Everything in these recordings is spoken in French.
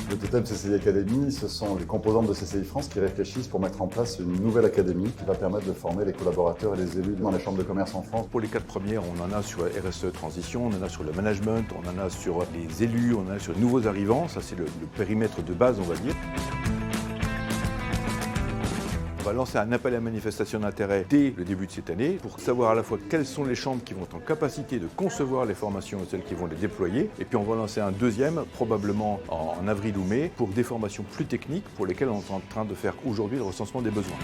Le Totem CCI Academy, ce sont les composantes de CCI France qui réfléchissent pour mettre en place une nouvelle académie qui va permettre de former les collaborateurs et les élus dans les chambres de commerce en France. Pour les 4 premières, on en a sur la RSE Transition, on en a sur le management, on en a sur les élus, on en a sur les nouveaux arrivants. Ça, c'est le périmètre de base, on va dire. On va lancer un appel à manifestation d'intérêt dès le début de cette année pour savoir à la fois quelles sont les chambres qui vont être en capacité de concevoir les formations et celles qui vont les déployer. Et puis on va lancer un deuxième, probablement en avril ou mai, pour des formations plus techniques pour lesquelles on est en train de faire aujourd'hui le recensement des besoins.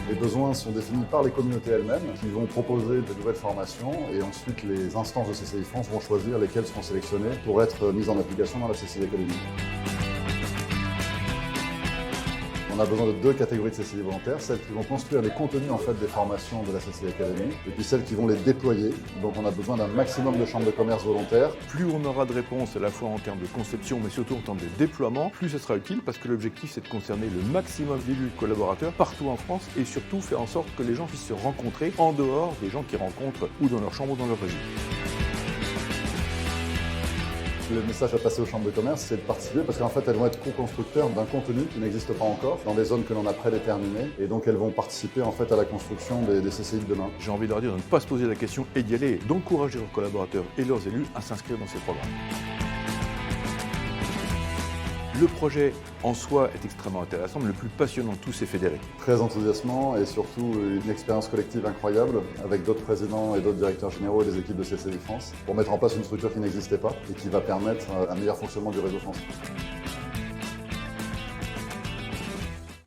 Les besoins sont définis par les communautés elles-mêmes qui vont proposer de nouvelles formations et ensuite les instances de CCI France vont choisir lesquelles seront sélectionnées pour être mises en application dans la CCI Academy. On a besoin de 2 catégories de CCI volontaires, celles qui vont construire les contenus des formations de la CCI Academy et puis celles qui vont les déployer. Donc on a besoin d'un maximum de chambres de commerce volontaires. Plus on aura de réponses à la fois en termes de conception mais surtout en termes de déploiement, plus ce sera utile parce que l'objectif c'est de concerner le maximum d'élus et de collaborateurs partout en France et surtout faire en sorte que les gens puissent se rencontrer en dehors des gens qu'ils rencontrent ou dans leur chambre ou dans leur région. Le message à passer aux chambres de commerce, c'est de participer parce qu'en fait, elles vont être co-constructeurs d'un contenu qui n'existe pas encore dans des zones que l'on a prédéterminées et donc elles vont participer à la construction des CCI de demain. J'ai envie de leur dire de ne pas se poser la question et d'y aller, d'encourager leurs collaborateurs et leurs élus à s'inscrire dans ces programmes. Le projet en soi est extrêmement intéressant, mais le plus passionnant de tous, c'est fédérer. Très enthousiasmant et surtout une expérience collective incroyable avec d'autres présidents et d'autres directeurs généraux et des équipes de CCI France pour mettre en place une structure qui n'existait pas et qui va permettre un meilleur fonctionnement du réseau français.